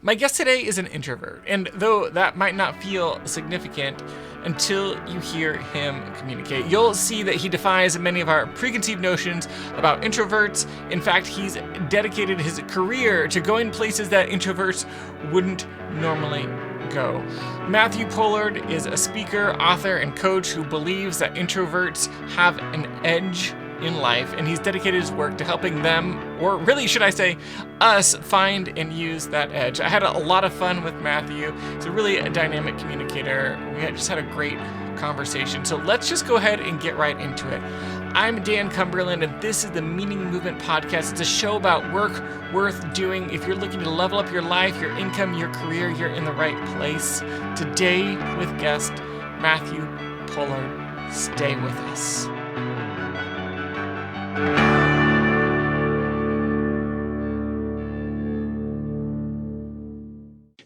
My guest today is an introvert, and though that might not feel significant until you hear him communicate, you'll see that he defies many of our preconceived notions about introverts. In fact, he's dedicated his career to going places that introverts wouldn't normally go. Matthew Pollard is a speaker, author, and coach who believes that introverts have an edge in life, and he's dedicated his work to helping them, or really should I say us, find and use that edge. I had a lot of fun with Matthew. He's a really dynamic communicator. We just had a great conversation. So let's just go ahead and get right into it. I'm Dan Cumberland, and this is the Meaning Movement Podcast. It's a show about work worth doing. If you're looking to level up your life, your income, your career, you're in the right place. Today with guest Matthew Pollard. Stay with us.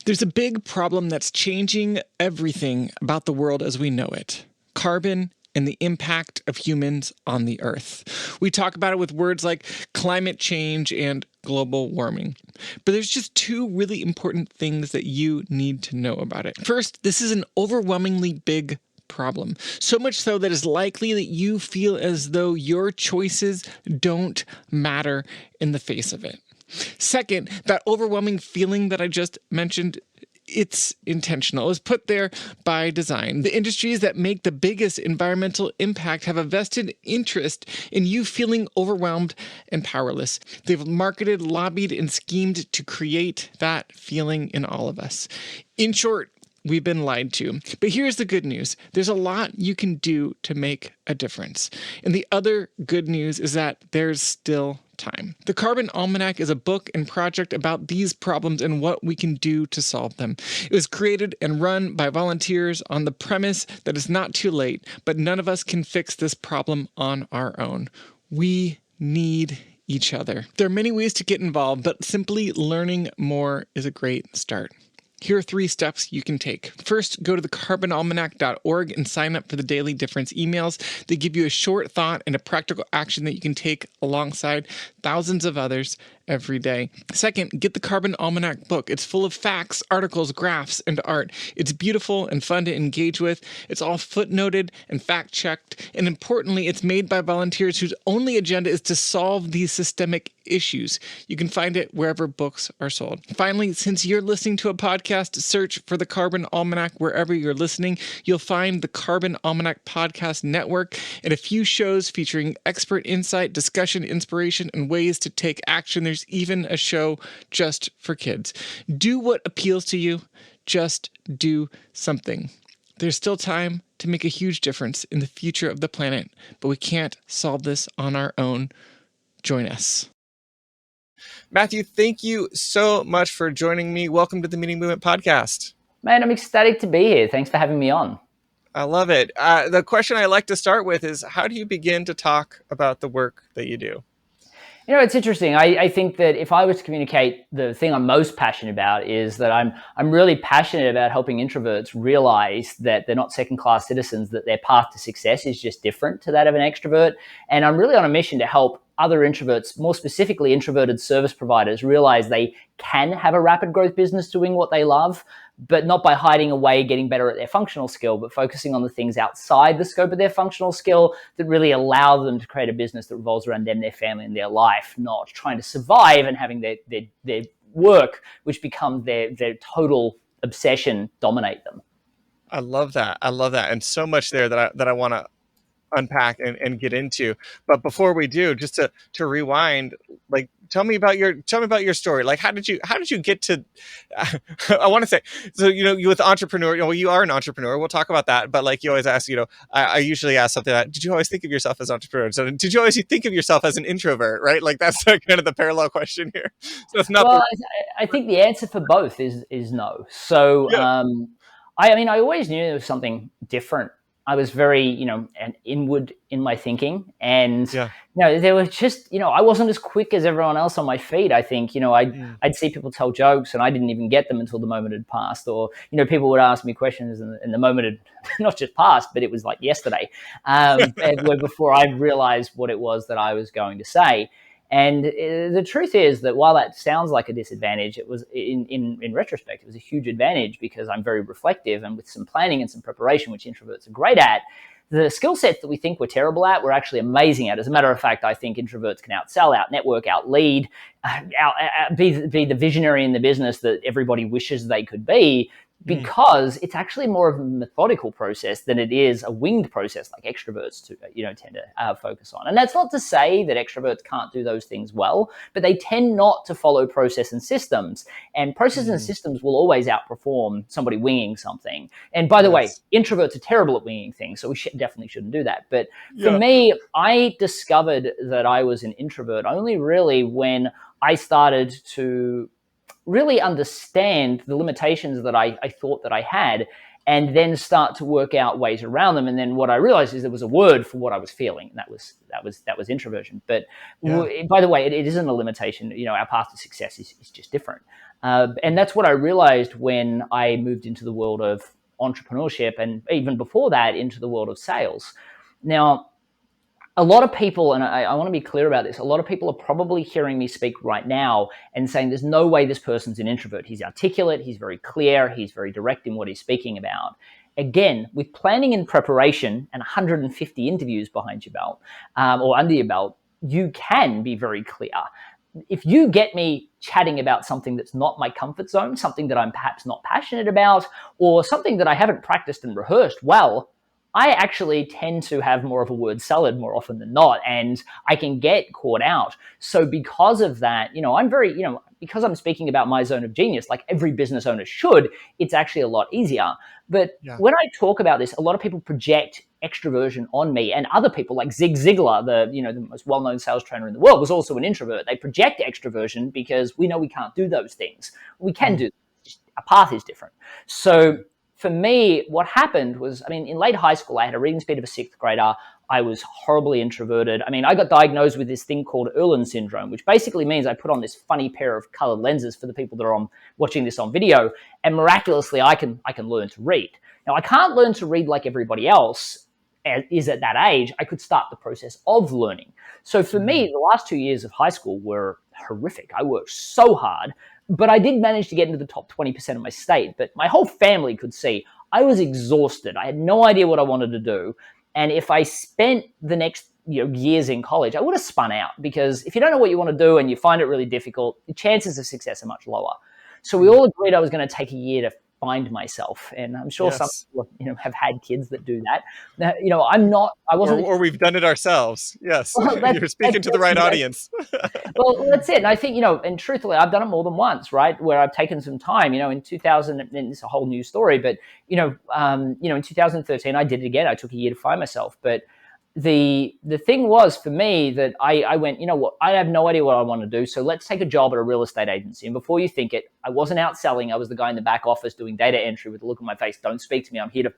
There's a big problem that's changing everything about the world as we know it: carbon and the impact of humans on the earth. We talk about it with words like climate change and global warming. But there's just two really important things that you need to know about it. First, this is an overwhelmingly big problem. So much so that it's likely that you feel as though your choices don't matter in the face of it. Second, that overwhelming feeling that I just mentioned, it's intentional. It was put there by design. The industries that make the biggest environmental impact have a vested interest in you feeling overwhelmed and powerless. They've marketed, lobbied, and schemed to create that feeling in all of us. In short, we've been lied to. But here's the good news. There's a lot you can do to make a difference. And the other good news is that there's still time. The Carbon Almanac is a book and project about these problems and what we can do to solve them. It was created and run by volunteers on the premise that it's not too late, but none of us can fix this problem on our own. We need each other. There are many ways to get involved, but simply learning more is a great start. Here are 3 steps you can take. First, go to thecarbonalmanac.org and sign up for the Daily Difference emails. They give you a short thought and a practical action that you can take alongside thousands of others every day. Second, get the Carbon Almanac book. It's full of facts, articles, graphs, and art. It's beautiful and fun to engage with. It's all footnoted and fact-checked. And importantly, it's made by volunteers whose only agenda is to solve these systemic issues. You can find it wherever books are sold. Finally, since you're listening to a podcast, search for the Carbon Almanac wherever you're listening. You'll find the Carbon Almanac Podcast Network and a few shows featuring expert insight, discussion, inspiration, and ways to take action. There's even a show just for kids. Do what appeals to you. Just do something. There's still time to make a huge difference in the future of the planet, but we can't solve this on our own. Join us. Matthew, thank you so much for joining me. Welcome to the Meaning Movement Podcast. Man, I'm ecstatic to be here. Thanks for having me on. I love it. The question I like to start with is, how do you begin to talk about the work that you do? You know, it's interesting. I think that if I was to communicate, the thing I'm most passionate about is that I'm really passionate about helping introverts realize that they're not second-class citizens, that their path to success is just different to that of an extrovert. And I'm really on a mission to help other introverts, more specifically introverted service providers, realize they can have a rapid growth business doing what they love, but not by hiding away, getting better at their functional skill, but focusing on the things outside the scope of their functional skill that really allow them to create a business that revolves around them, their family, and their life, not trying to survive and having their work, which becomes their total obsession, dominate them. I love that. And so much there that I want to unpack and get into. But before we do, just to rewind, like, tell me about your story. Like, how did you get to, I want to say, so, you with entrepreneur, you are an entrepreneur. We'll talk about that. But like you always ask, I usually ask something like, did you always think of yourself as an entrepreneur? So did you always think of yourself as an introvert, right? Like, that's kind of the parallel question here. So it's not. Well, I think the answer for both is no. So, yeah. I always knew there was something different. I was very, an inward in my thinking, and there was just, I wasn't as quick as everyone else on my feet. I think, I'd see people tell jokes, and I didn't even get them until the moment had passed, or people would ask me questions, and the moment had not just passed, but it was like yesterday, before I realized what it was that I was going to say. And the truth is that while that sounds like a disadvantage, it was in retrospect, it was a huge advantage because I'm very reflective, and with some planning and some preparation, which introverts are great at, the skill sets that we think we're terrible at, we're actually amazing at. As a matter of fact, I think introverts can outsell, out-network, out-lead, be the visionary in the business that everybody wishes they could be, because it's actually more of a methodical process than it is a winged process like extroverts tend to focus on. And that's not to say that extroverts can't do those things well, but they tend not to follow process and systems. And process and systems will always outperform somebody winging something. And by the way, introverts are terrible at winging things, so we definitely shouldn't do that. But for me, I discovered that I was an introvert only really when I started to really understand the limitations that I thought that I had, and then start to work out ways around them. And then what I realized is there was a word for what I was feeling, and that was introversion. But by the way, it isn't a limitation. Our path to success is just different. And that's what I realized when I moved into the world of entrepreneurship, and even before that, into the world of sales. Now, a lot of people, and I want to be clear about this, a lot of people are probably hearing me speak right now and saying there's no way this person's an introvert. He's articulate, he's very clear, he's very direct in what he's speaking about. Again, with planning and preparation and 150 interviews behind your belt or under your belt, you can be very clear. If you get me chatting about something that's not my comfort zone, something that I'm perhaps not passionate about, or something that I haven't practiced and rehearsed well, I actually tend to have more of a word salad more often than not, and I can get caught out. So because of that, I'm very, because I'm speaking about my zone of genius, like every business owner should, it's actually a lot easier. But when I talk about this, a lot of people project extroversion on me, and other people like Zig Ziglar, the most well-known sales trainer in the world, was also an introvert. They project extroversion because we know we can't do those things. We can do, our path is different. So for me, what happened was, in late high school, I had a reading speed of a sixth grader. I was horribly introverted. I got diagnosed with this thing called Irlen syndrome, which basically means I put on this funny pair of colored lenses for the people that are watching this on video, and miraculously, I can learn to read. Now, I can't learn to read like everybody else is at that age. I could start the process of learning. So for me, the last 2 years of high school were horrific. I worked so hard, but I did manage to get into the top 20% of my state. But my whole family could see I was exhausted. I had no idea what I wanted to do. And if I spent the next years in college, I would have spun out, because if you don't know what you want to do and you find it really difficult, the chances of success are much lower. So we all agreed I was going to take a year to find myself, and I'm sure some people have had kids that do that. Now, I wasn't, or we've done it ourselves. Yes, well, you're speaking to the right audience. Well, that's it. And I think and truthfully, I've done it more than once, right? Where I've taken some time. In 2000, and it's a whole new story, but in 2013, I did it again. I took a year to find myself, but the thing was for me that I went, what, I have no idea what I want to do. So let's take a job at a real estate agency. And before you think it, I wasn't out selling. I was the guy in the back office doing data entry with a look on my face. Don't speak to me. I'm here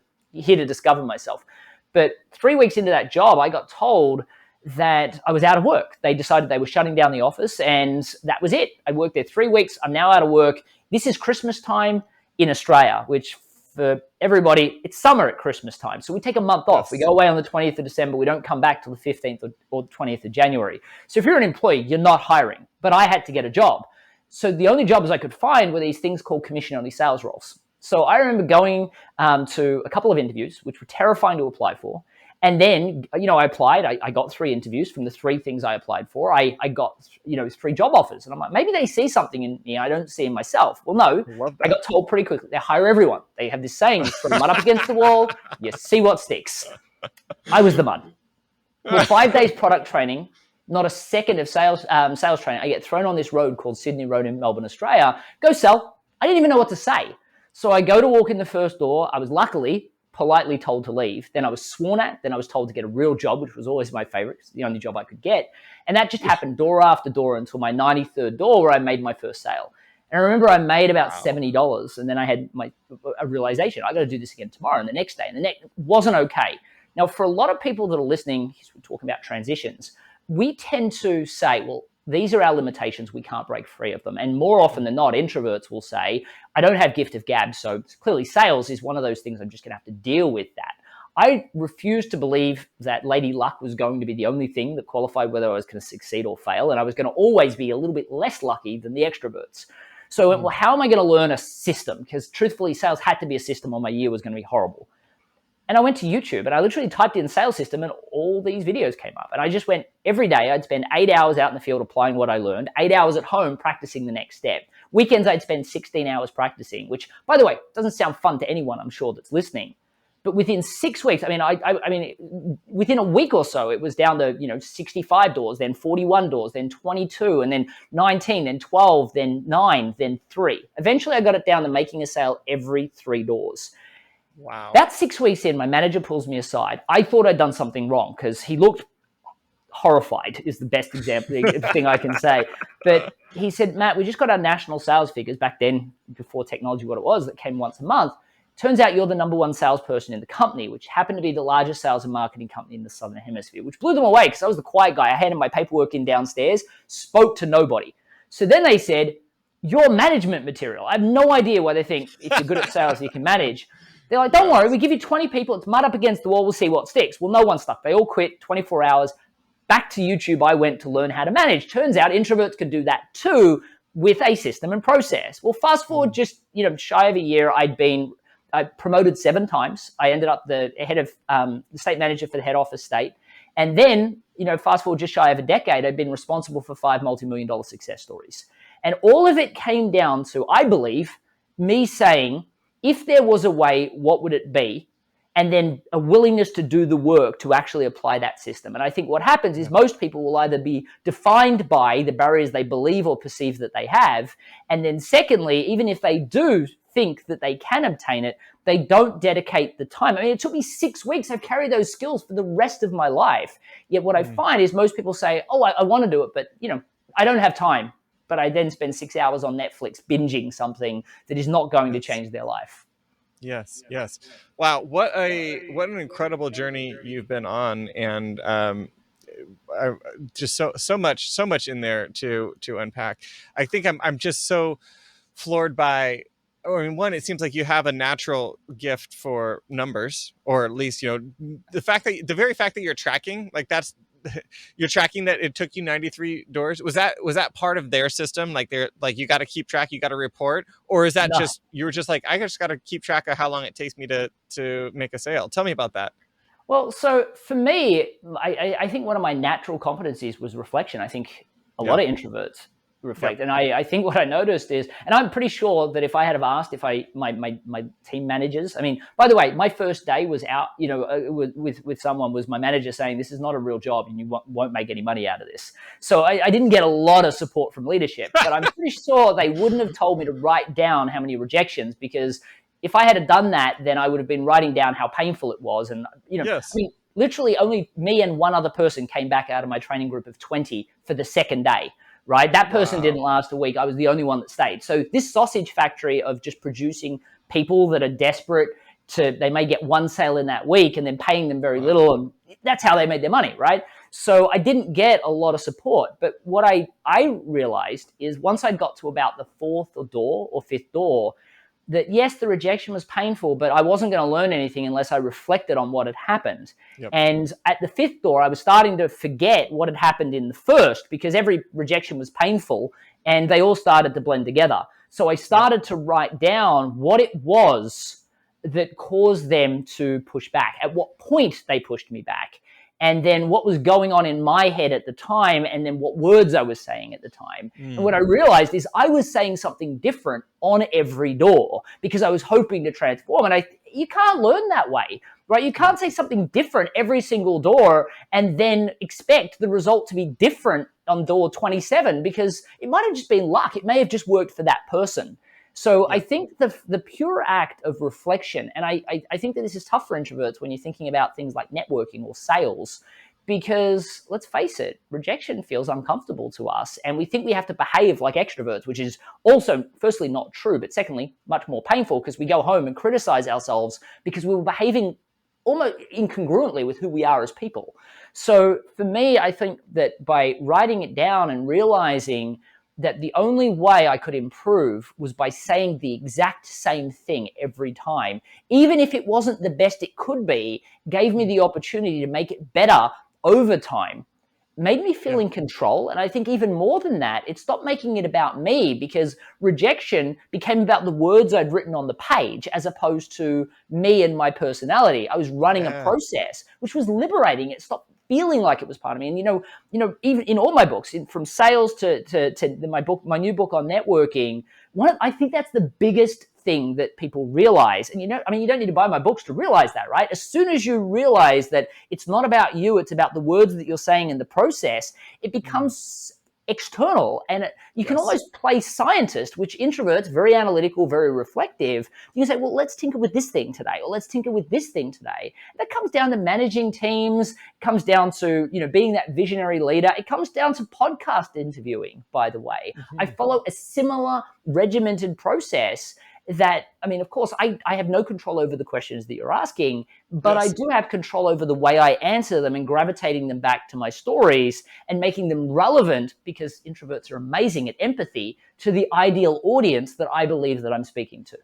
to discover myself. But 3 weeks into that job, I got told that I was out of work. They decided they were shutting down the office, and that was it. I worked there 3 weeks. I'm now out of work. This is Christmas time in Australia, which for everybody, it's summer at Christmas time. So we take a month off. We go away on the 20th of December. We don't come back till the 15th or 20th of January. So if you're an employee, you're not hiring. But I had to get a job. So the only jobs I could find were these things called commission-only sales roles. So I remember going to a couple of interviews, which were terrifying to apply for. And then, I applied. I got 3 interviews from the 3 things I applied for. I got, 3 job offers. And I'm like, maybe they see something in me I don't see in myself. Well, no, I got told pretty quickly. They hire everyone. They have this saying, you throw mud up against the wall, you see what sticks. I was the mud. Well, 5 days product training, not a second of sales training. I get thrown on this road called Sydney Road in Melbourne, Australia. Go sell. I didn't even know what to say. So I go to walk in the first door. I was luckily politely told to leave. Then I was sworn at. Then I was told to get a real job, which was always my favorite. It's the only job I could get. And that just happened door after door until my 93rd door where I made my first sale. And I remember I made about $70. And then I had a realization. I got to do this again tomorrow and the next day. And the next wasn't okay. Now, for a lot of people that are listening, we're talking about transitions, we tend to say, well, these are our limitations. We can't break free of them. And more often than not, introverts will say, I don't have gift of gab. So clearly sales is one of those things I'm just going to have to deal with that. I refused to believe that Lady Luck was going to be the only thing that qualified whether I was going to succeed or fail. And I was going to always be a little bit less lucky than the extroverts. So well, how am I going to learn a system? Because truthfully, sales had to be a system or my year was going to be horrible. And I went to YouTube and I literally typed in sales system and all these videos came up. And I just went every day. I'd spend 8 hours out in the field applying what I learned, 8 hours at home practicing the next step. Weekends, I'd spend 16 hours practicing, which, by the way, doesn't sound fun to anyone, I'm sure, that's listening. But within 6 weeks, within a week or so, it was down to 65 doors, then 41 doors, then 22, and then 19, then 12, then 9, then 3. Eventually, I got it down to making a sale every 3 doors. Wow. About 6 weeks in, my manager pulls me aside. I thought I'd done something wrong because he looked horrified is the best example thing I can say. But he said, Matt, we just got our national sales figures back then, before technology what it was, that came once a month. Turns out you're the number one salesperson in the company, which happened to be the largest sales and marketing company in the Southern Hemisphere, which blew them away because I was the quiet guy. I handed my paperwork in downstairs, spoke to nobody. So then they said, you're management material. I have no idea why they think if you're good at sales, you can manage. They're like, don't worry, we give you 20 people. It's mud up against the wall. We'll see what sticks. Well, no one stuck. They all quit, 24 hours. Back to YouTube, I went to learn how to manage. Turns out introverts can do that too with a system and process. Well, fast forward just shy of a year, I promoted 7 times. I ended up the head of the state manager for the head office state. And then, fast forward just shy of a decade, I've been responsible for 5 multi-million-dollar success stories. And all of it came down to, I believe, me saying, if there was a way, what would it be? And then a willingness to do the work to actually apply that system. And I think what happens is most people will either be defined by the barriers they believe or perceive that they have. And then secondly, even if they do think that they can obtain it, they don't dedicate the time. I mean, it took me 6 weeks. I've carried those skills for the rest of my life. Yet what I find is most people say, oh, I want to do it, but I don't have time. But I then spend 6 hours on Netflix binging something that is not going to change their life. Yes. Wow, what an incredible journey you've been on, and just so much in there to unpack. I think I'm just so floored by. One, it seems like you have a natural gift for numbers, or at least the very fact that you're tracking, like that's. You're tracking that it took you 93 doors. Was that part of their system? Like they're like, you got to keep track, you got to report, or is that just you were just like, I just got to keep track of how long it takes me to make a sale? Tell me about that. Well, so for me, I think one of my natural competencies was reflection. I think a lot of introverts reflect. And I think what I noticed is, and I'm pretty sure that if I had have asked if my team managers, I mean, by the way, my first day was out, with someone was my manager saying, this is not a real job and you won't make any money out of this. So I didn't get a lot of support from leadership, but I'm pretty sure they wouldn't have told me to write down how many rejections, because if I had done that, then I would have been writing down how painful it was. And, Yes. I mean, literally only me and one other person came back out of my training group of 20 for the second day. Right? That person didn't last a week. I was the only one that stayed. So this sausage factory of just producing people that are desperate they may get one sale in that week and then paying them very little. And that's how they made their money, right? So I didn't get a lot of support. But what I realized is once I got to about the 4th door or 5th door, that yes, the rejection was painful, but I wasn't going to learn anything unless I reflected on what had happened. Yep. And at the 5th door, I was starting to forget what had happened in the first, because every rejection was painful and they all started to blend together. So I started to write down what it was that caused them to push back, at what point they pushed me back, and then what was going on in my head at the time, and then what words I was saying at the time. And what I realized is I was saying something different on every door because I was hoping to transform. And you can't learn that way, right? You can't say something different every single door and then expect the result to be different on door 27, because it might have just been luck. It may have just worked for that person. So I think the pure act of reflection, and I think that this is tough for introverts when you're thinking about things like networking or sales, because let's face it, rejection feels uncomfortable to us, and we think we have to behave like extroverts, which is also, firstly, not true, but secondly, much more painful, because we go home and criticize ourselves because we were behaving almost incongruently with who we are as people. So for me, I think that by writing it down and realizing that the only way I could improve was by saying the exact same thing every time. Even if it wasn't the best it could be, gave me the opportunity to make it better over time. Made me feel in control. And I think even more than that, it stopped making it about me, because rejection became about the words I'd written on the page as opposed to me and my personality. I was running a process, which was liberating. It stopped feeling like it was part of me. And even in all my books, from sales to my new book on networking, I think that's the biggest thing that people realize. And you don't need to buy my books to realize that, right? As soon as you realize that it's not about you, it's about the words that you're saying in the process, it becomes external. And you can almost play scientist, which introverts, very analytical, very reflective. You can say, well, let's tinker with this thing today, or let's tinker with this thing today. That comes down to managing teams, comes down to, being that visionary leader. It comes down to podcast interviewing, by the way. I follow a similar regimented process that, of course, I have no control over the questions that you're asking, but I do have control over the way I answer them and gravitating them back to my stories and making them relevant, because introverts are amazing at empathy, to the ideal audience that I believe that I'm speaking to.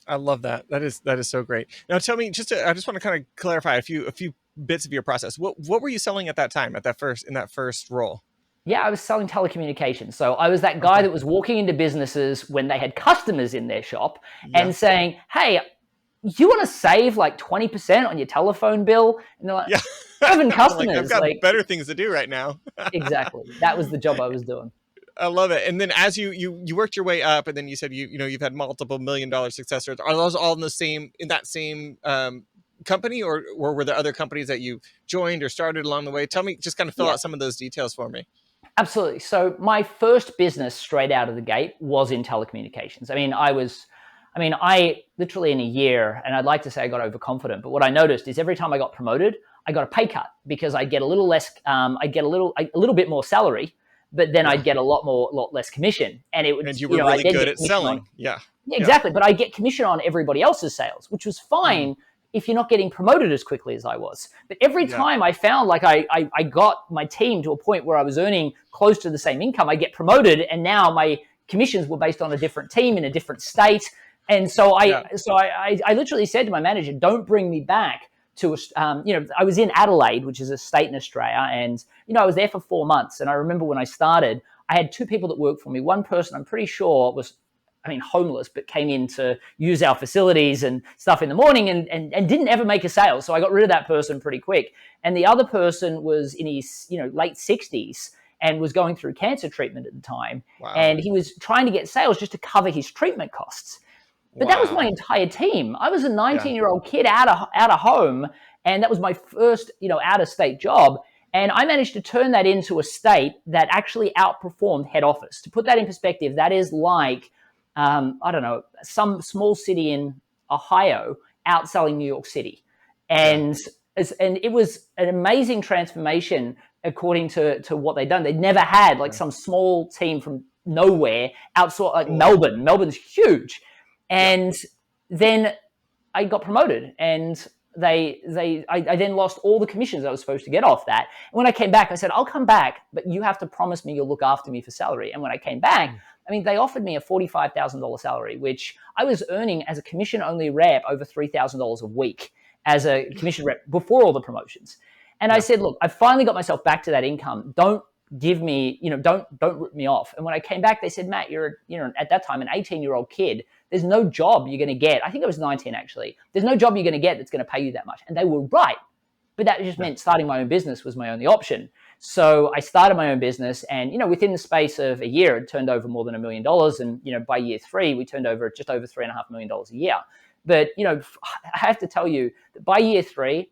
I love that. That is so great. Now tell me, I just want to kind of clarify a few bits of your process. What were you selling at that time, in that first role? Yeah, I was selling telecommunications. So I was that guy that was walking into businesses when they had customers in their shop and saying, hey, you want to save like 20% on your telephone bill? And they're like, 7 customers. I've got better things to do right now. Exactly. That was the job I was doing. I love it. And then as you worked your way up, and then you said you've had multiple $1 million successors. Are those all in that same company, or were there other companies that you joined or started along the way? Tell me, just kind of fill out some of those details for me. Absolutely. So my first business straight out of the gate was in telecommunications. I literally in a year, and I'd like to say I got overconfident, but what I noticed is every time I got promoted, I got a pay cut, because I get a little less, I get a little bit more salary, but then I'd get a lot less commission. And it would, and you were really good at selling. Exactly. But I get commission on everybody else's sales, which was fine if you're not getting promoted as quickly as I was. But every time I found like I got my team to a point where I was earning close to the same income, I get promoted, and now my commissions were based on a different team in a different state. And so I literally said to my manager, don't bring me back to, I was in Adelaide, which is a state in Australia. And, I was there for 4 months. And I remember when I started, I had 2 people that worked for me. One person I'm pretty sure was, homeless, but came in to use our facilities and stuff in the morning and didn't ever make a sale. So I got rid of that person pretty quick. And the other person was in his, late 60s and was going through cancer treatment at the time. Wow. And he was trying to get sales just to cover his treatment costs. But that was my entire team. I was a 19-year-old kid out of home, and that was my first, out-of-state job. And I managed to turn that into a state that actually outperformed head office. To put that in perspective, that is like, some small city in Ohio outselling New York City. And it was an amazing transformation according to what they'd done. They'd never had like some small team from nowhere outsource, like Melbourne. Melbourne's huge. And then I got promoted, and I then lost all the commissions I was supposed to get off that. And when I came back, I said, I'll come back, but you have to promise me you'll look after me for salary. And when I came back, they offered me a $45,000 salary, which I was earning as a commission-only rep over $3,000 a week as a commission rep before all the promotions. And I said, look, I finally got myself back to that income. Don't give me, don't rip me off. And when I came back, they said, Matt, you're, at that time, an 18-year-old kid. There's no job you're going to get. I think I was 19, actually. There's no job you're going to get that's going to pay you that much. And they were right. But that just meant starting my own business was my only option. So I started my own business, and, within the space of a year, it turned over more than $1 million. And, by year 3, we turned over just over $3.5 million a year. But, I have to tell you that by year 3,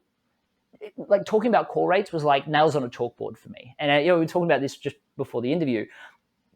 like talking about call rates was like nails on a chalkboard for me. And, we were talking about this just before the interview.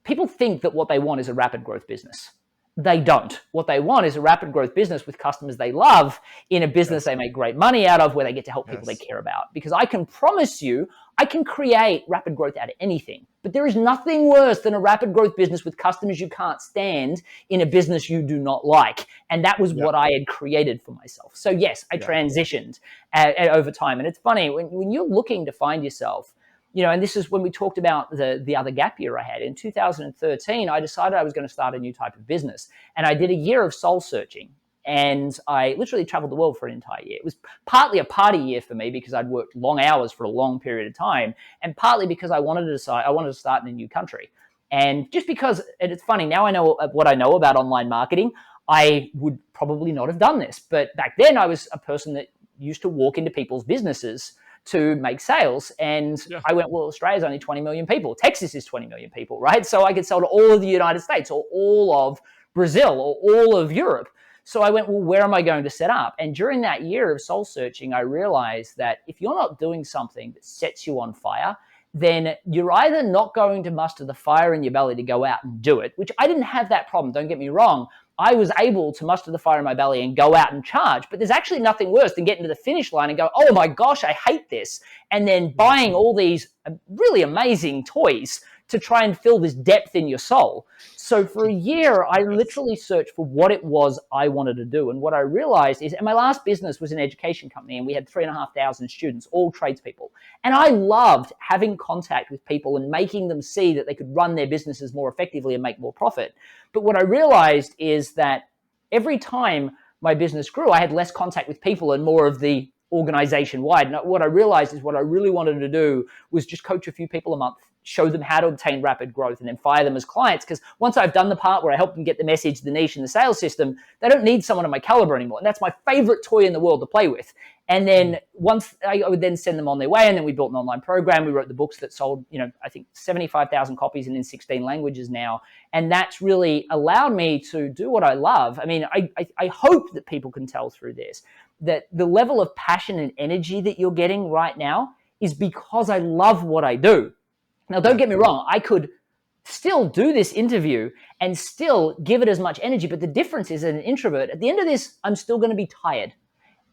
People think that what they want is a rapid growth business. They don't. What they want is a rapid growth business with customers they love, in a business they make great money out of, where they get to help people they care about. Because I can promise you, I can create rapid growth out of anything. But there is nothing worse than a rapid growth business with customers you can't stand in a business you do not like. And that was what I had created for myself. So yes, I transitioned over time. And it's funny, when you're looking to find yourself, and this is when we talked about the other gap year I had. In 2013, I decided I was going to start a new type of business. And I did a year of soul searching. And I literally traveled the world for an entire year. It was partly a party year for me because I'd worked long hours for a long period of time, and partly because I wanted to start in a new country. And just because, and it's funny, now I know what I know about online marketing, I would probably not have done this. But back then I was a person that used to walk into people's businesses to make sales. And I went, well, Australia's only 20 million people. Texas is 20 million people, right? So I could sell to all of the United States or all of Brazil or all of Europe. So I went, well, where am I going to set up? And during that year of soul searching, I realized that if you're not doing something that sets you on fire, then you're either not going to muster the fire in your belly to go out and do it, which I didn't have that problem, don't get me wrong. I was able to muster the fire in my belly and go out and charge. But there's actually nothing worse than getting to the finish line and go, oh my gosh, I hate this. And then buying all these really amazing toys to try and fill this depth in your soul. So for a year, I literally searched for what it was I wanted to do. And what I realized is, and my last business was an education company, and we had 3,500 students, all tradespeople. And I loved having contact with people and making them see that they could run their businesses more effectively and make more profit. But what I realized is that every time my business grew, I had less contact with people and more of the organization wide. And what I realized is what I really wanted to do was just coach a few people a month, show them how to obtain rapid growth, and then fire them as clients. Because once I've done the part where I help them get the message, the niche, and the sales system, they don't need someone of my caliber anymore. And that's my favorite toy in the world to play with. And then once I would then send them on their way, and then we built an online program. We wrote the books that sold, I think 75,000 copies and in 16 languages now. And that's really allowed me to do what I love. I mean, I hope that people can tell through this that the level of passion and energy that you're getting right now is because I love what I do. Now, don't get me wrong. I could still do this interview and still give it as much energy. But the difference is, as an introvert, at the end of this, I'm still going to be tired.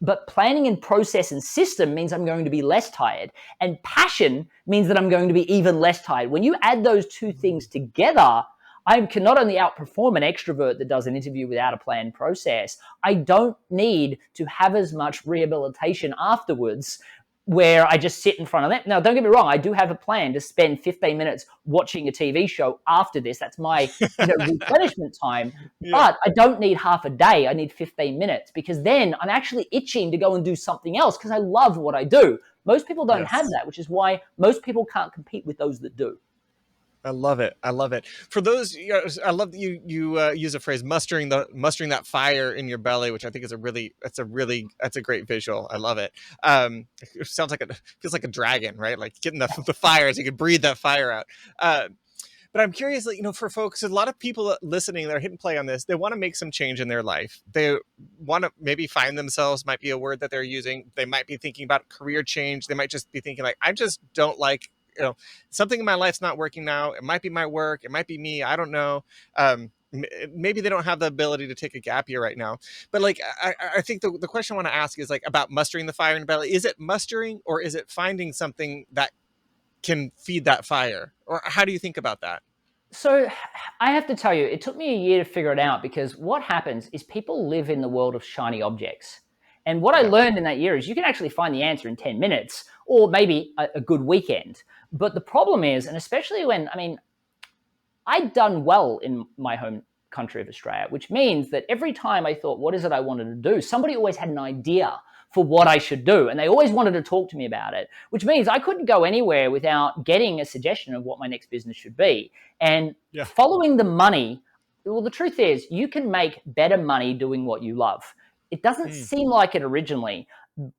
But planning and process and system means I'm going to be less tired. And passion means that I'm going to be even less tired. When you add those two things together, I can not only outperform an extrovert that does an interview without a planned process, I don't need to have as much rehabilitation afterwards where I just sit in front of them. Now, don't get me wrong. I do have a plan to spend 15 minutes watching a TV show after this. That's my replenishment time. Yeah. But I don't need half a day. I need 15 minutes because then I'm actually itching to go and do something else because I love what I do. Most people don't have that, which is why most people can't compete with those that do. I love it. I love it. For those, I love that you use a phrase, mustering that fire in your belly, which I think is that's a great visual. I love it. It sounds like feels like a dragon, right? Like getting the fire so you can breathe that fire out. But I'm curious, for folks, a lot of people listening, they're hitting play on this. They want to make some change in their life. They want to maybe find themselves, might be a word that they're using. They might be thinking about career change. They might just be thinking like, I just don't like, something in my life's not working now. It might be my work. It might be me. I don't know. Maybe they don't have the ability to take a gap year right now. But I think the question I want to ask is about mustering the fire in the belly. Is it mustering or is it finding something that can feed that fire? Or how do you think about that? So I have to tell you, it took me a year to figure it out because what happens is people live in the world of shiny objects. And what I learned in that year is you can actually find the answer in 10 minutes or maybe a good weekend. But the problem is, and especially when, I'd done well in my home country of Australia, which means that every time I thought, what is it I wanted to do? Somebody always had an idea for what I should do. And they always wanted to talk to me about it, which means I couldn't go anywhere without getting a suggestion of what my next business should be. And following the money, well, the truth is you can make better money doing what you love. It doesn't seem like it originally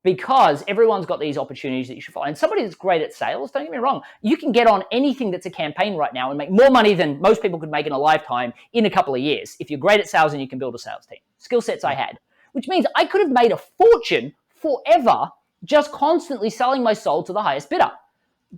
because everyone's got these opportunities that you should follow. And somebody that's great at sales, don't get me wrong, you can get on anything that's a campaign right now and make more money than most people could make in a lifetime in a couple of years. If you're great at sales and you can build a sales team. Skill sets I had, which means I could have made a fortune forever just constantly selling my soul to the highest bidder.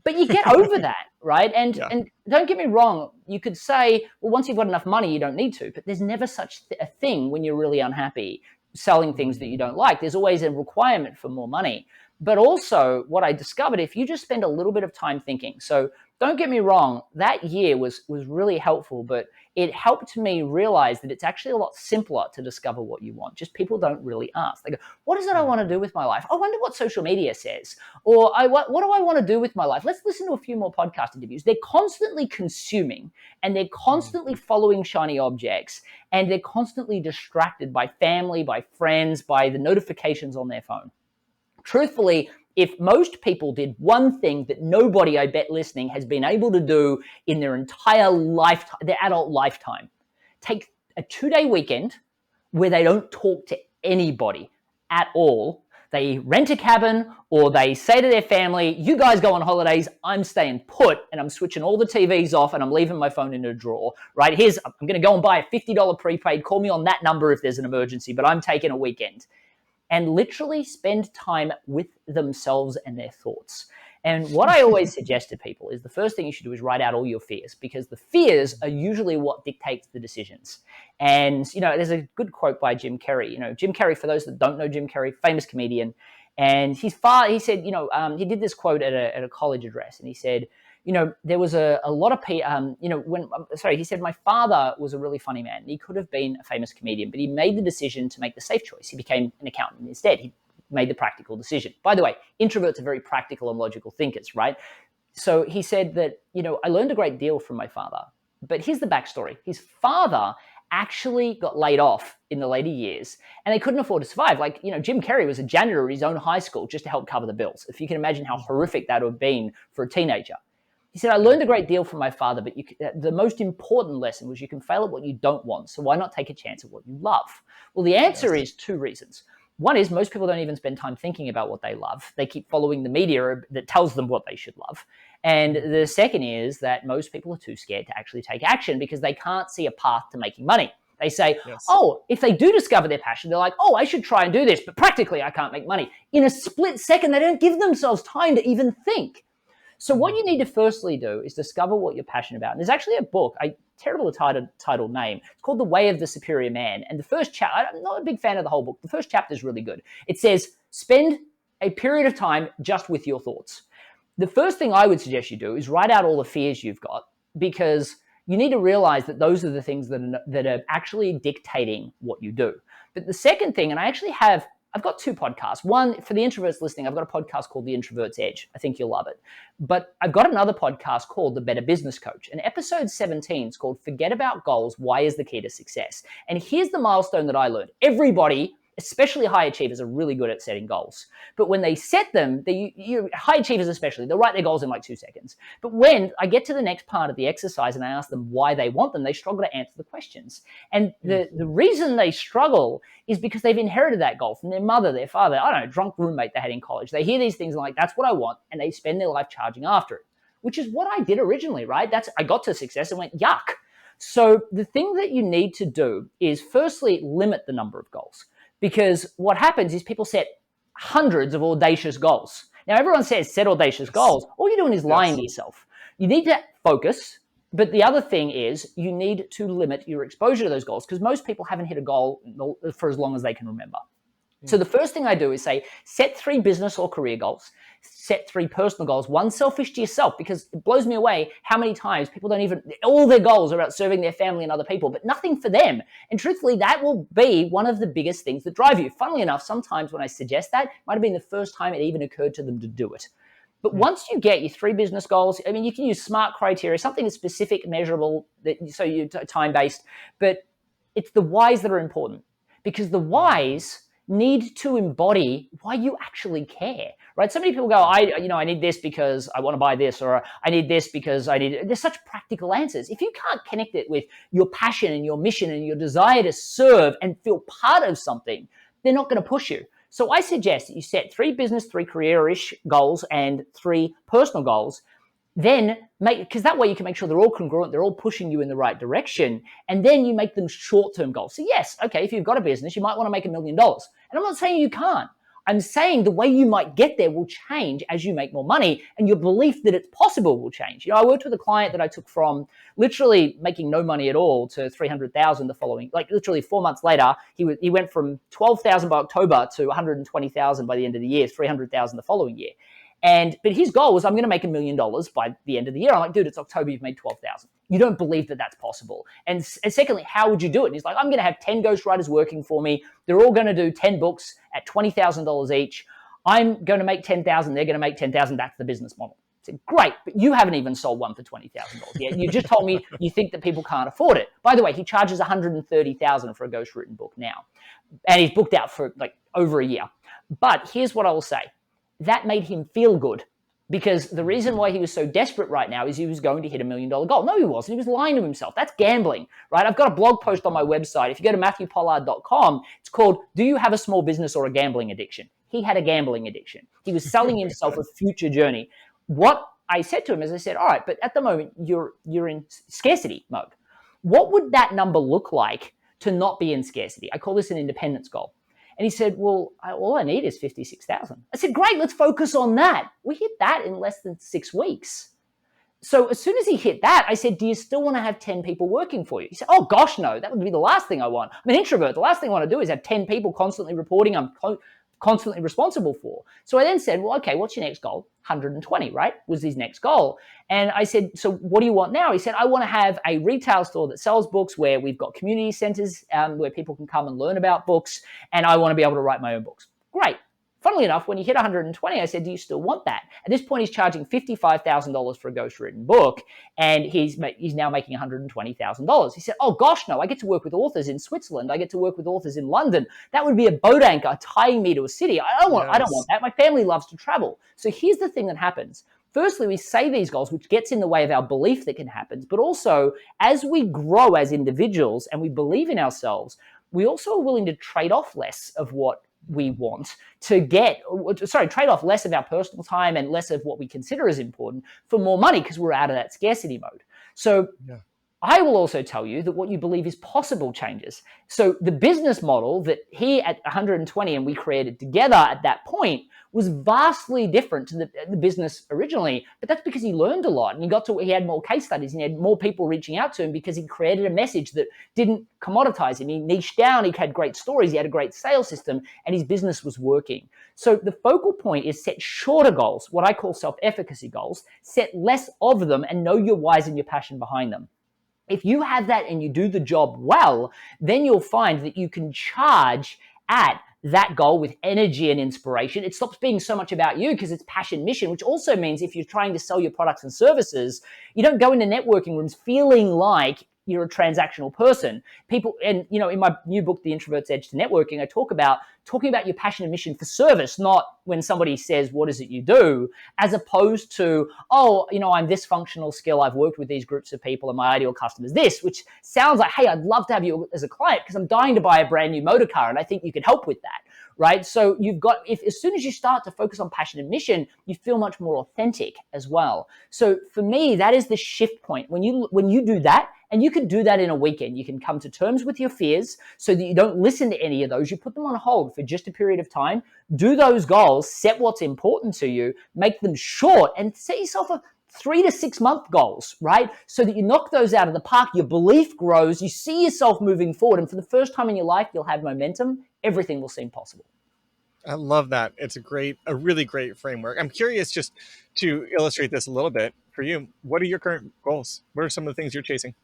But you get over that, right? And don't get me wrong, you could say, well, once you've got enough money, you don't need to. But there's never such a thing when you're really unhappy selling things that you don't like. There's always a requirement for more money. But also what I discovered, if you just spend a little bit of time thinking, so don't get me wrong, that year was really helpful, but it helped me realize that it's actually a lot simpler to discover what you want. Just people don't really ask. They go, what is it I want to do with my life? I wonder what social media says. Or what do I want to do with my life? Let's listen to a few more podcast interviews. They're constantly consuming and they're constantly following shiny objects and they're constantly distracted by family, by friends, by the notifications on their phone. Truthfully, if most people did one thing that nobody, I bet, listening has been able to do in their entire lifetime, their adult lifetime, take a 2-day weekend where they don't talk to anybody at all. They rent a cabin or they say to their family, you guys go on holidays, I'm staying put and I'm switching all the TVs off and I'm leaving my phone in a drawer, right? I'm going to go and buy a $50 prepaid. Call me on that number if there's an emergency, but I'm taking a weekend. And literally spend time with themselves and their thoughts. And what I always suggest to people is the first thing you should do is write out all your fears, because the fears are usually what dictates the decisions. And, there's a good quote by Jim Carrey. Jim Carrey, for those that don't know Jim Carrey, famous comedian. And he said, he did this quote at a college address. And he said, there was a lot of people, he said, my father was a really funny man. He could have been a famous comedian, but he made the decision to make the safe choice. He became an accountant instead. He made the practical decision. By the way, introverts are very practical and logical thinkers, right? So he said that, I learned a great deal from my father, but here's the backstory. His father actually got laid off in the later years and they couldn't afford to survive. Like, Jim Carrey was a janitor at his own high school just to help cover the bills. If you can imagine how horrific that would have been for a teenager. He said, I learned a great deal from my father, but the most important lesson was you can fail at what you don't want. So why not take a chance at what you love? Well, the answer is 2 reasons. One is most people don't even spend time thinking about what they love. They keep following the media that tells them what they should love. And the second is that most people are too scared to actually take action because they can't see a path to making money. They say, if they do discover their passion, they're like, I should try and do this, but practically I can't make money. In a split second, they don't give themselves time to even think. So what you need to firstly do is discover what you're passionate about. And there's actually a book, terrible title name. It's called The Way of the Superior Man. And the first chapter, I'm not a big fan of the whole book. The first chapter is really good. It says, spend a period of time just with your thoughts. The first thing I would suggest you do is write out all the fears you've got, because you need to realize that those are the things that are actually dictating what you do. But the second thing, and I've got 2 podcasts. One, for the introverts listening, I've got a podcast called The Introvert's Edge. I think you'll love it. But I've got another podcast called The Better Business Coach. And episode 17 is called Forget About Goals, Why is the Key to Success? And here's the milestone that I learned. Everybody, especially high achievers, are really good at setting goals. But when they set them, high achievers especially, they'll write their goals in like 2 seconds. But when I get to the next part of the exercise and I ask them why they want them, they struggle to answer the questions. And the reason they struggle is because they've inherited that goal from their mother, their father, drunk roommate they had in college. They hear these things and like, that's what I want. And they spend their life charging after it, which is what I did originally, right? I got to success and went, yuck. So the thing that you need to do is firstly limit the number of goals. Because what happens is people set hundreds of audacious goals. Now, everyone says set audacious goals. All you're doing is lying to yourself. You need to focus. But the other thing is you need to limit your exposure to those goals, because most people haven't hit a goal for as long as they can remember. So the first thing I do is say, set 3 business or career goals, set 3 personal goals, 1 selfish to yourself, because it blows me away how many times people all their goals are about serving their family and other people, but nothing for them. And truthfully, that will be one of the biggest things that drive you. Funnily enough, sometimes when I suggest that, it might have been the first time it even occurred to them to do it. But once you get your 3 business goals, you can use SMART criteria, something that's specific, measurable, so you're time-based, but it's the whys that are important, because the whys need to embody why you actually care, right? So many people go, I need this because I want to buy this, or I need this because there's such practical answers. If you can't connect it with your passion and your mission and your desire to serve and feel part of something, they're not going to push you. So I suggest that you set 3 business, 3 career-ish goals and 3 personal goals. Then because that way you can make sure they're all congruent, they're all pushing you in the right direction, and then you make them short-term goals. So yes, okay, if you've got a business, you might want to make $1 million. And I'm not saying you can't. I'm saying the way you might get there will change as you make more money, and your belief that it's possible will change. You know, I worked with a client that I took from literally making no money at all to 300,000 the following, like literally 4 months later, he went from 12,000 by October to 120,000 by the end of the year, 300,000 the following year. But his goal was, I'm going to make $1 million by the end of the year. I'm like, dude, it's October, you've made 12,000. You don't believe that that's possible. And secondly, how would you do it? And he's like, I'm going to have 10 ghostwriters working for me. They're all going to do 10 books at $20,000 each. I'm going to make 10,000. They're going to make 10,000. That's the business model. I said, great, but you haven't even sold one for $20,000 yet. You just told me you think that people can't afford it. By the way, he charges $130,000 for a ghostwritten book now. And he's booked out for like over a year. But here's what I will say. That made him feel good, because the reason why he was so desperate right now is he was going to hit $1 million goal. No, he wasn't. He was lying to himself. That's gambling, right? I've got a blog post on my website. If you go to MatthewPollard.com, it's called, Do You Have a Small Business or a Gambling Addiction? He had a gambling addiction. He was selling himself a future journey. What I said to him is, I said, all right, but at the moment you're in scarcity mode. What would that number look like to not be in scarcity? I call this an independence goal. And he said, well, all I need is 56,000. I said, great, let's focus on that. We hit that in less than 6 weeks. So as soon as he hit that, I said, do you still want to have 10 people working for you? He said, oh, gosh, no, that would be the last thing I want. I'm an introvert. The last thing I want to do is have 10 people constantly reporting I'm constantly responsible for. So I then said, well, okay, what's your next goal? 120, right? Was his next goal. And I said, so what do you want now? He said, I want to have a retail store that sells books, where we've got community centers where people can come and learn about books, and I want to be able to write my own books. Great. Funnily enough, when he hit 120, I said, do you still want that? At this point, he's charging $55,000 for a ghostwritten book, and he's now making $120,000. He said, oh, gosh, no, I get to work with authors in Switzerland. I get to work with authors in London. That would be a boat anchor tying me to a city. I don't want that. My family loves to travel. So here's the thing that happens. Firstly, we say these goals, which gets in the way of our belief that can happen. But also, as we grow as individuals and we believe in ourselves, we also are willing to trade off less of what we want to trade off less of our personal time and less of what we consider as important for more money, because we're out of that scarcity mode. So I will also tell you that what you believe is possible changes. So the business model that he at 120 and we created together at that point was vastly different to the business originally, but that's because he learned a lot, and he had more case studies, and he had more people reaching out to him because he created a message that didn't commoditize him. He niched down, he had great stories, he had a great sales system, and his business was working. So the focal point is set shorter goals, what I call self-efficacy goals, set less of them, and know your whys and your passion behind them. If you have that and you do the job well, then you'll find that you can charge at that goal with energy and inspiration. It stops being so much about you because it's passion mission, which also means if you're trying to sell your products and services, you don't go into networking rooms feeling like you're a transactional person. People, and in my new book, The Introvert's Edge to Networking, I talking about your passion and mission for service, not when somebody says, what is it you do, as opposed to, I'm this functional skill, I've worked with these groups of people, and my ideal customer is this, which sounds like, hey, I'd love to have you as a client because I'm dying to buy a brand new motor car, and I think you could help with that, right? So as soon as you start to focus on passion and mission, you feel much more authentic as well. So for me, that is the shift point. When you do that, and you can do that in a weekend. You can come to terms with your fears so that you don't listen to any of those. You put them on hold for just a period of time. Do those goals, set what's important to you, make them short, and set yourself a 3 to 6 month goals, right? So that you knock those out of the park, your belief grows, you see yourself moving forward, and for the first time in your life, you'll have momentum. Everything will seem possible. I love that. It's a really great framework. I'm curious, just to illustrate this a little bit for you, what are your current goals? What are some of the things you're chasing?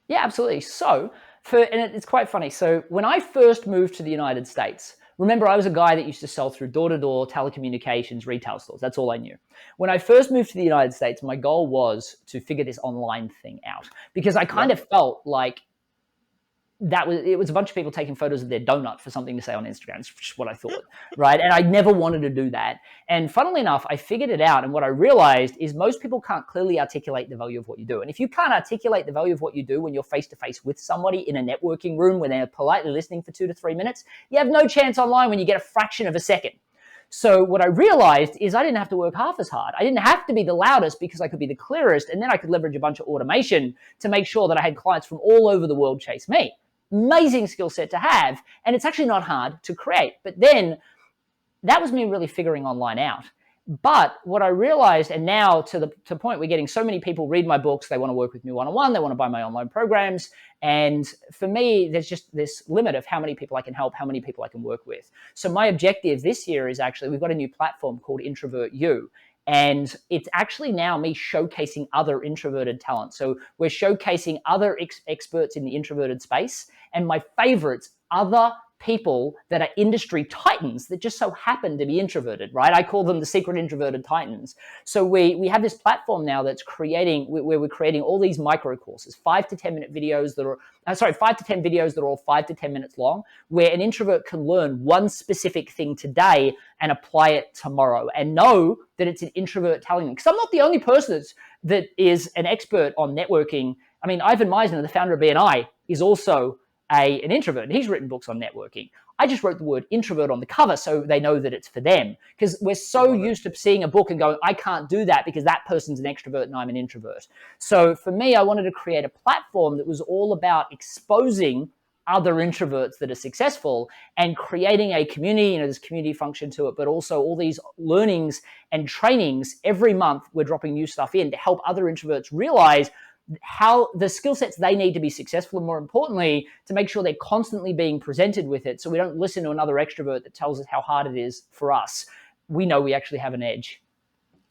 Yeah, absolutely. So, and it's quite funny. So when I first moved to the United States, remember I was a guy that used to sell through door-to-door telecommunications retail stores. That's all I knew. When I first moved to the United States, my goal was to figure this online thing out, because I kind of felt like it was a bunch of people taking photos of their donut for something to say on Instagram, which is what I thought, right? And I never wanted to do that. And funnily enough, I figured it out. And what I realized is most people can't clearly articulate the value of what you do. And if you can't articulate the value of what you do when you're face-to-face with somebody in a networking room when they're politely listening for 2 to 3 minutes, you have no chance online when you get a fraction of a second. So what I realized is I didn't have to work half as hard. I didn't have to be the loudest because I could be the clearest. And then I could leverage a bunch of automation to make sure that I had clients from all over the world chase me. Amazing skill set to have, and it's actually not hard to create. But then that was me really figuring online out. But what I realized, and now to the point we're getting so many people read my books, they want to work with me one-on-one, they want to buy my online programs. And for me, there's just this limit of how many people I can help, how many people I can work with. So my objective this year is actually, we've got a new platform called Introvert You. And it's actually now me showcasing other introverted talent. So we're showcasing other experts in the introverted space. And my favorites, other people that are industry titans that just so happen to be introverted, right? I call them the secret introverted titans. So we have this platform now that's creating, where we're creating all these micro courses, 5 to 10 minute videos that are, 5 to 10 videos that are all 5 to 10 minutes long, where an introvert can learn one specific thing today and apply it tomorrow and know that it's an introvert telling them. Because I'm not the only person that is an expert on networking. I mean, Ivan Meisner, the founder of BNI, is also an introvert, and he's written books on networking. I just wrote the word introvert on the cover so they know that it's for them, because we're so used to seeing a book and going, I can't do that because that person's an extrovert and I'm an introvert. So for me, I wanted to create a platform that was all about exposing other introverts that are successful and creating a community. There's community function to it, but also all these learnings and trainings. Every month we're dropping new stuff in to help other introverts realize how the skill sets they need to be successful, and more importantly, to make sure they're constantly being presented with it, so we don't listen to another extrovert that tells us how hard it is for us. We know we actually have an edge.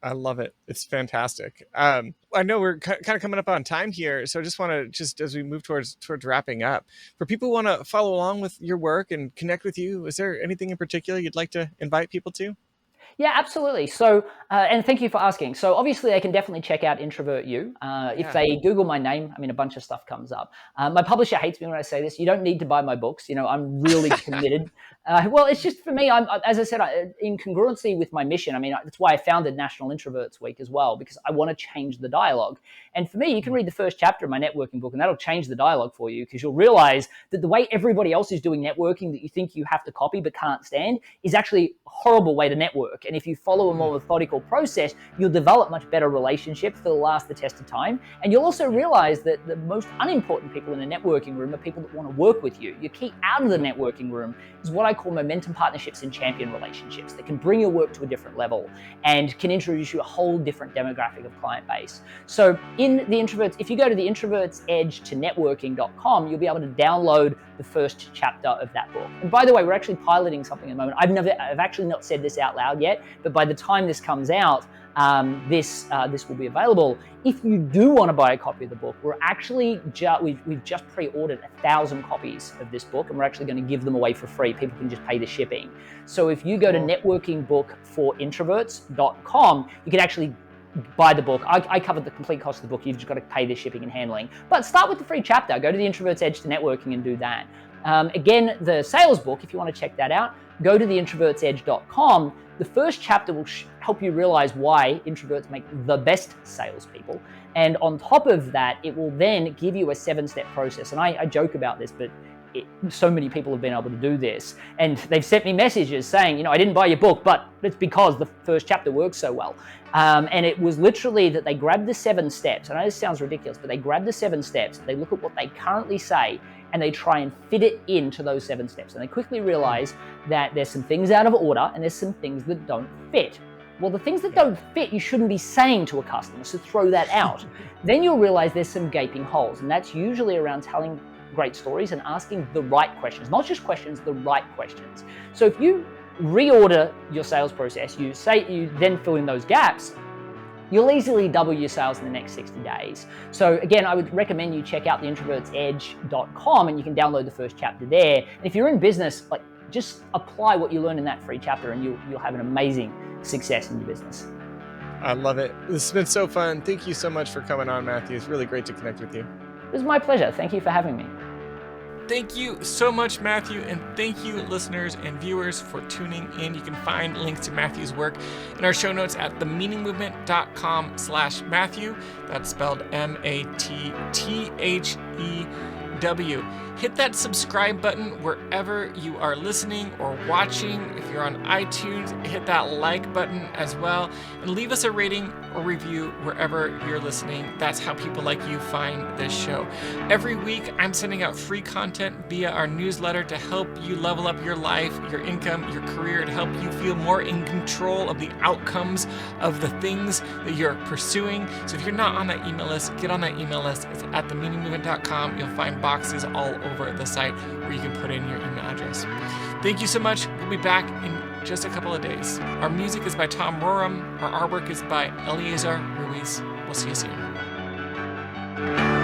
I love it. It's fantastic. I know we're kind of coming up on time here, so I just want to, as we move towards wrapping up, for people who want to follow along with your work and connect with you, is there anything in particular you'd like to invite people to? Yeah, absolutely. So, and thank you for asking. So obviously they can definitely check out Introvert You. If they Google my name, I mean, a bunch of stuff comes up. My publisher hates me when I say this. You don't need to buy my books. I'm really committed. Well, it's just for me, as I said, in congruency with my mission. I mean, that's why I founded National Introverts Week as well, because I want to change the dialogue. And for me, you can read the first chapter of my networking book and that'll change the dialogue for you, because you'll realize that the way everybody else is doing networking that you think you have to copy but can't stand is actually a horrible way to network. And if you follow a more methodical process, you'll develop much better relationships that'll last the test of time. And you'll also realize that the most unimportant people in a networking room are people that want to work with you. Your key out of the networking room is what I call momentum partnerships and champion relationships that can bring your work to a different level and can introduce you a whole different demographic of client base. So in the introverts, if you go to the introvertsedge-to-networking.com, you'll be able to download the first chapter of that book. And by the way, we're actually piloting something at the moment. I've actually not said this out loud yet, but by the time this comes out, this will be available. If you do want to buy a copy of the book, we're actually we've just pre-ordered 1,000 copies of this book, and we're actually going to give them away for free. People can just pay the shipping. So if you go to networkingbookforintroverts.com, you can actually buy the book. I covered the complete cost of the book. You've just got to pay the shipping and handling. But start with the free chapter. Go to the Introvert's Edge to Networking and do that. Again, the sales book, if you want to check that out, go to theintrovertsedge.com. The first chapter will help you realize why introverts make the best salespeople. And on top of that, it will then give you a 7-step process. And I joke about this, but so many people have been able to do this. And they've sent me messages saying, I didn't buy your book, but it's because the first chapter works so well. And it was literally that they grabbed the 7 steps. I know this sounds ridiculous, but they grabbed the 7 steps, they look at what they currently say, and they try and fit it into those 7 steps. And they quickly realize that there's some things out of order and there's some things that don't fit. Well, the things that don't fit, you shouldn't be saying to a customer, so throw that out. Then you'll realize there's some gaping holes, and that's usually around telling great stories and asking the right questions, not just questions, the right questions. So if you reorder your sales process, you then fill in those gaps, you'll easily double your sales in the next 60 days. So again, I would recommend you check out theintrovertsedge.com and you can download the first chapter there. And if you're in business, just apply what you learn in that free chapter and you'll have an amazing success in your business. I love it. This has been so fun. Thank you so much for coming on, Matthew. It's really great to connect with you. It was my pleasure. Thank you for having me. Thank you so much, Matthew, and thank you, listeners and viewers, for tuning in. You can find links to Matthew's work in our show notes at themeaningmovement.com/Matthew. That's spelled MATTHE Hit that subscribe button wherever you are listening or watching. If you're on iTunes, hit that like button as well, and leave us a rating or review wherever you're listening. That's how people like you find this show. Every week, I'm sending out free content via our newsletter to help you level up your life, your income, your career, to help you feel more in control of the outcomes of the things that you're pursuing. So if you're not on that email list, get on that email list. It's at themeaningmovement.com. You'll find boxes all over the site where you can put in your email address. Thank you so much. We'll be back in just a couple of days. Our music is by Tom Roram. Our artwork is by Eleazar Ruiz. We'll see you soon.